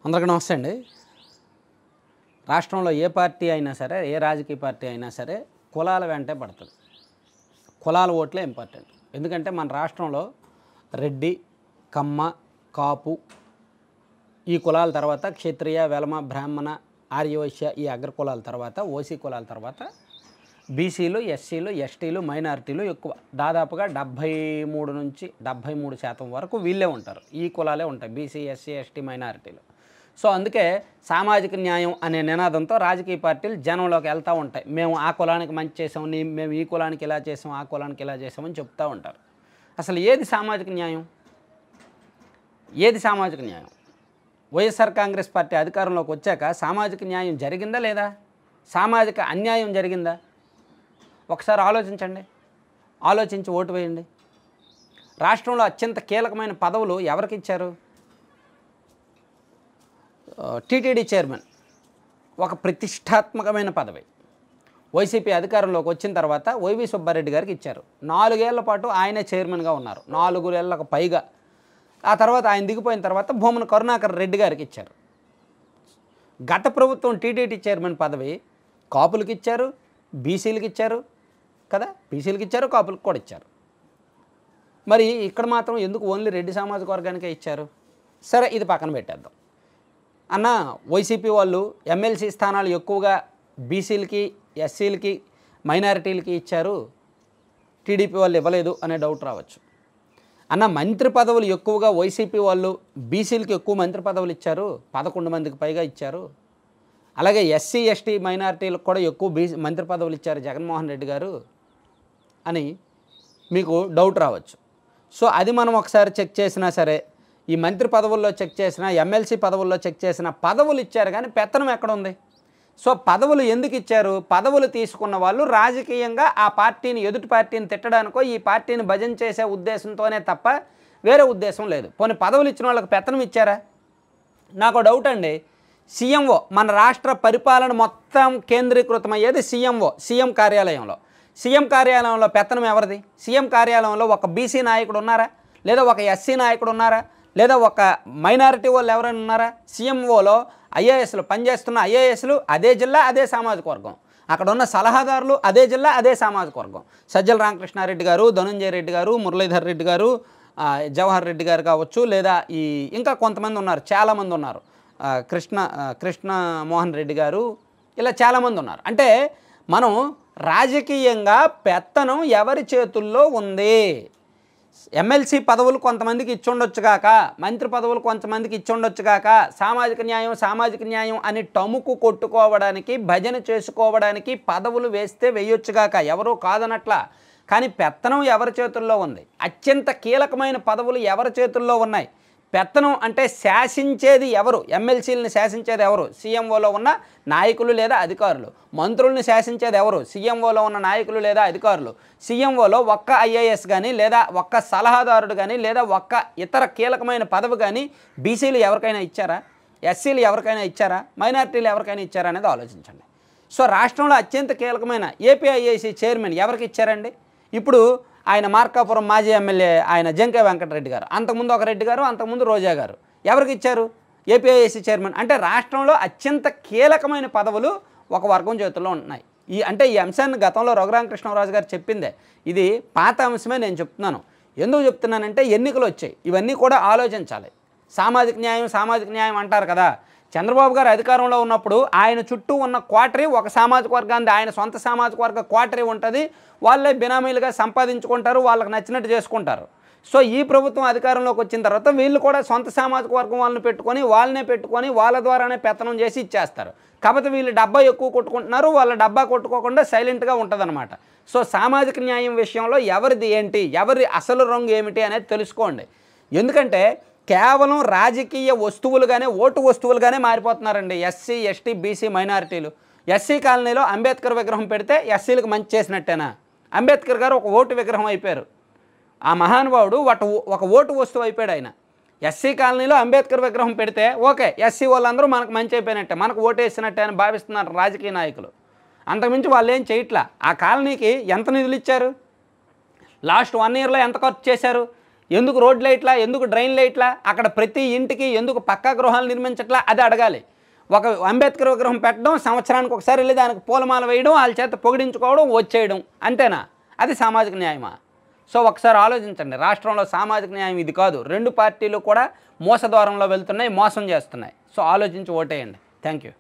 అందరికీ నమస్తే అండి. రాష్ట్రంలో ఏ పార్టీ అయినా సరే, ఏ రాజకీయ పార్టీ అయినా సరే కులాల వెంటే పడుతుంది. కులాల ఓట్లే ఇంపార్టెంట్. ఎందుకంటే మన రాష్ట్రంలో రెడ్డి, కమ్మ, కాపు ఈ కులాల తర్వాత క్షత్రియ, వెలమ, బ్రాహ్మణ, ఆర్యవైశ్య ఈ అగ్ర కులాల తర్వాత ఓసీ కులాల తర్వాత బీసీలు, ఎస్సీలు, ఎస్టీలు, మైనారిటీలు ఎక్కువ. దాదాపుగా 73 నుంచి 73% వరకు వీళ్ళే ఉంటారు. ఈ కులాలే ఉంటాయి, బీసీ, ఎస్సీ, ఎస్టీ, మైనారిటీలు. సో అందుకే సామాజిక న్యాయం అనే నినాదంతో రాజకీయ పార్టీలు జనంలోకి వెళ్తూ ఉంటాయి. మేము ఆ కులానికి మంచి చేసాం, మేము ఈ కులానికి ఇలా చేసాం, ఆ కులానికి ఇలా చేసామని చెప్తూ ఉంటారు. అసలు ఏది సామాజిక న్యాయం? ఏది సామాజిక న్యాయం? వైఎస్ఆర్ కాంగ్రెస్ పార్టీ అధికారంలోకి వచ్చాక సామాజిక న్యాయం జరిగిందా లేదా? సామాజిక అన్యాయం జరిగిందా? ఒకసారి ఆలోచించండి, ఆలోచించి ఓటు వేయండి. రాష్ట్రంలో అత్యంత కీలకమైన పదవులు ఎవరికి ఇచ్చారు? టీటీడీ చైర్మన్ ఒక ప్రతిష్టాత్మకమైన పదవి. వైసీపీ అధికారంలోకి వచ్చిన తర్వాత వైవి సుబ్బారెడ్డి గారికి ఇచ్చారు. 4 ఏళ్ల పాటు ఆయనే చైర్మన్గా ఉన్నారు, 4 ఏళ్లకు పైగా. ఆ తర్వాత ఆయన దిగిపోయిన తర్వాత భూమన కరుణాకర్ రెడ్డి గారికి ఇచ్చారు. గత ప్రభుత్వం టీటీడీ చైర్మన్ పదవి కాపులకు ఇచ్చారు, బీసీలకు ఇచ్చారు కదా, బీసీలకు ఇచ్చారు, కాపులకు కూడా ఇచ్చారు. మరి ఇక్కడ మాత్రం ఎందుకు ఓన్లీ రెడ్డి సామాజిక వర్గానికే ఇచ్చారు? సరే, ఇది పక్కన పెట్టేద్దాం. అన్న, వైసీపీ వాళ్ళు ఎమ్మెల్సీ స్థానాలు ఎక్కువగా బీసీలకి, ఎస్సీలకి, మైనారిటీలకి ఇచ్చారు, టీడీపీ వాళ్ళు ఇవ్వలేదు అనే డౌట్ రావచ్చు. అన్న, మంత్రి పదవులు ఎక్కువగా వైసీపీ వాళ్ళు బీసీలకి ఎక్కువ మంత్రి పదవులు ఇచ్చారు, 11 మందికి పైగా ఇచ్చారు. అలాగే ఎస్సీ, ఎస్టీ, మైనారిటీలకు కూడా ఎక్కువ మంత్రి పదవులు ఇచ్చారు జగన్మోహన్ రెడ్డి గారు అని మీకు డౌట్ రావచ్చు. సో అది మనం ఒకసారి చెక్ చేసినా సరే, ఈ మంత్రి పదవుల్లో చెక్ చేసినా, ఎమ్మెల్సీ పదవుల్లో చెక్ చేసిన పదవులు ఇచ్చారు కానీ పెత్తనం ఎక్కడ ఉంది? సో పదవులు ఎందుకు ఇచ్చారు? పదవులు తీసుకున్న వాళ్ళు రాజకీయంగా ఆ పార్టీని, ఎదుటి పార్టీని తిట్టడానికో, ఈ పార్టీని భజన చేసే ఉద్దేశంతోనే తప్ప వేరే ఉద్దేశం లేదు. పోనీ పదవులు ఇచ్చిన వాళ్ళకి పెత్తనం ఇచ్చారా? నాకు డౌట్ అండి. సీఎంఓ, మన రాష్ట్ర పరిపాలన మొత్తం కేంద్రీకృతమయ్యేది సీఎంఓ, సీఎం కార్యాలయంలో. సీఎం కార్యాలయంలో పెత్తనం ఎవరిది? సీఎం కార్యాలయంలో ఒక బీసీ నాయకుడు ఉన్నారా? లేదా ఒక ఎస్సీ నాయకుడు ఉన్నారా? లేదా ఒక మైనారిటీ వాళ్ళు ఎవరైనా ఉన్నారా? సీఎంఓలో ఐఏఎస్లు పనిచేస్తున్న ఐఏఎస్లు అదే జిల్లా, అదే సామాజిక వర్గం. అక్కడ ఉన్న సలహాదారులు అదే జిల్లా, అదే సామాజిక వర్గం. సజ్జల రామకృష్ణారెడ్డి గారు, ధనుంజయ రెడ్డి గారు, మురళీధర్ రెడ్డి గారు, జవహర్ రెడ్డి గారు కావచ్చు, లేదా ఇంకా కొంతమంది ఉన్నారు, చాలామంది ఉన్నారు, కృష్ణ మోహన్ రెడ్డి గారు, ఇలా చాలామంది ఉన్నారు. అంటే మనం రాజకీయంగా పెత్తనం ఎవరి చేతుల్లో ఉంది? ఎమ్మెల్సీ పదవులు కొంతమందికి ఇచ్చుండొచ్చు కాక, మంత్రి పదవులు కొంతమందికి ఇచ్చుండొచ్చు కాక, సామాజిక న్యాయం అని టముకు కొట్టుకోవడానికి, భజన చేసుకోవడానికి పదవులు వేస్తే వేయొచ్చు కాక, ఎవరూ కాదనట్లా. కానీ పెత్తనం ఎవరి చేతుల్లో ఉంది? అత్యంత కీలకమైన పదవులు ఎవరి చేతుల్లో ఉన్నాయి? పెత్తనం అంటే శాసించేది ఎవరు? ఎమ్మెల్సీలను శాసించేది ఎవరు? సీఎంఓలో ఉన్న నాయకులు లేదా అధికారులు. మంత్రుల్ని శాసించేది ఎవరు? సీఎంఓలో ఉన్న నాయకులు లేదా అధికారులు. సీఎంఓలో ఒక్క ఐఏఎస్ కానీ, లేదా ఒక్క సలహాదారుడు కానీ, లేదా ఒక్క ఇతర కీలకమైన పదవి కానీ బీసీలు ఎవరికైనా ఇచ్చారా? ఎస్సీలు ఎవరికైనా ఇచ్చారా? మైనారిటీలు ఎవరికైనా ఇచ్చారా అనేది ఆలోచించండి. సో రాష్ట్రంలో అత్యంత కీలకమైన ఏపీఐఏసీ చైర్మన్ ఎవరికి ఇచ్చారండి? ఇప్పుడు ఆయన మార్కాపురం మాజీ ఎమ్మెల్యే ఆయన జంకే వెంకటరెడ్డి గారు, అంతకుముందు ఒక రెడ్డి గారు, అంతకుముందు రోజా గారు. ఎవరికి ఇచ్చారు? ఏపీఐఏసీ చైర్మన్. అంటే రాష్ట్రంలో అత్యంత కీలకమైన పదవులు ఒక వర్గం చేతుల్లో ఉన్నాయి. ఈ అంశాన్ని గతంలో రఘురామకృష్ణరాజు గారు చెప్పిందే. ఇది పాత అంశమే, నేను చెప్తున్నాను. ఎందుకు చెప్తున్నానంటే ఎన్నికలు వచ్చాయి, ఇవన్నీ కూడా ఆలోచించాలి. సామాజిక న్యాయం అంటారు కదా. చంద్రబాబు గారు అధికారంలో ఉన్నప్పుడు ఆయన చుట్టూ ఉన్న క్వార్టరీ ఒక సామాజిక వర్గాన్ని, ఆయన సొంత సామాజిక వర్గ క్వార్టరీ ఉంటుంది, వాళ్ళే బినామీలుగా సంపాదించుకుంటారు, వాళ్ళకి నచ్చినట్టు చేసుకుంటారు. సో ఈ ప్రభుత్వం అధికారంలోకి వచ్చిన తర్వాత వీళ్ళు కూడా సొంత సామాజిక వర్గం వాళ్ళనే పెట్టుకొని వాళ్ళ ద్వారానే పెత్తనం చేసి ఇచ్చేస్తారు. కాకపోతే వీళ్ళు డబ్బా ఎక్కువ కొట్టుకుంటున్నారు, వాళ్ళ డబ్బా కొట్టుకోకుండా సైలెంట్గా ఉంటుందన్నమాట. సో సామాజిక న్యాయం విషయంలో ఎవరిది ఏంటి, ఎవరి అసలు రంగు ఏమిటి అనేది తెలుసుకోండి. ఎందుకంటే కేవలం రాజకీయ వస్తువులుగానే, ఓటు వస్తువులుగానే మారిపోతున్నారండి ఎస్సీ, ఎస్టీ, బీసీ, మైనారిటీలు. ఎస్సీ కాలనీలో అంబేద్కర్ విగ్రహం పెడితే ఎస్సీలకు మంచి చేసినట్టేనా? అంబేద్కర్ గారు ఒక ఓటు విగ్రహం అయిపోయారు. ఆ మహానుభావుడు ఒక ఓటు వస్తువు అయిపోయాడు ఆయన. ఎస్సీ కాలనీలో అంబేద్కర్ విగ్రహం పెడితే ఓకే, ఎస్సీ వాళ్ళందరూ మనకు మంచి అయిపోయినట్టే, మనకు ఓటు వేసినట్టే అని భావిస్తున్నారు రాజకీయ నాయకులు. అంతకుమించి వాళ్ళు ఏం చేయట్లా. ఆ కాలనీకి ఎంత నిధులు ఇచ్చారు? లాస్ట్ 1 ఇయర్లో ఎంత ఖర్చు చేశారు? ఎందుకు రోడ్ లైట్లా, ఎందుకు డ్రైన్ లైట్లా, అక్కడ ప్రతి ఇంటికి ఎందుకు పక్కా గృహాలు నిర్మించట్లా అది అడగాలి. ఒక అంబేద్కర్ విగ్రహం పెట్టడం, సంవత్సరానికి ఒకసారి వెళ్ళి దానికి పూలమాల వేయడం, వాళ్ళ చేత పొగిడించుకోవడం, వచ్చేయడం, అంతేనా? అది సామాజిక న్యాయమా? సో ఒకసారి ఆలోచించండి. రాష్ట్రంలో సామాజిక న్యాయం ఇది కాదు. 2 పార్టీలు కూడా మోసద్వారంలో వెళ్తున్నాయి, మోసం చేస్తున్నాయి. సో ఆలోచించి ఓటేయండి. Thank you.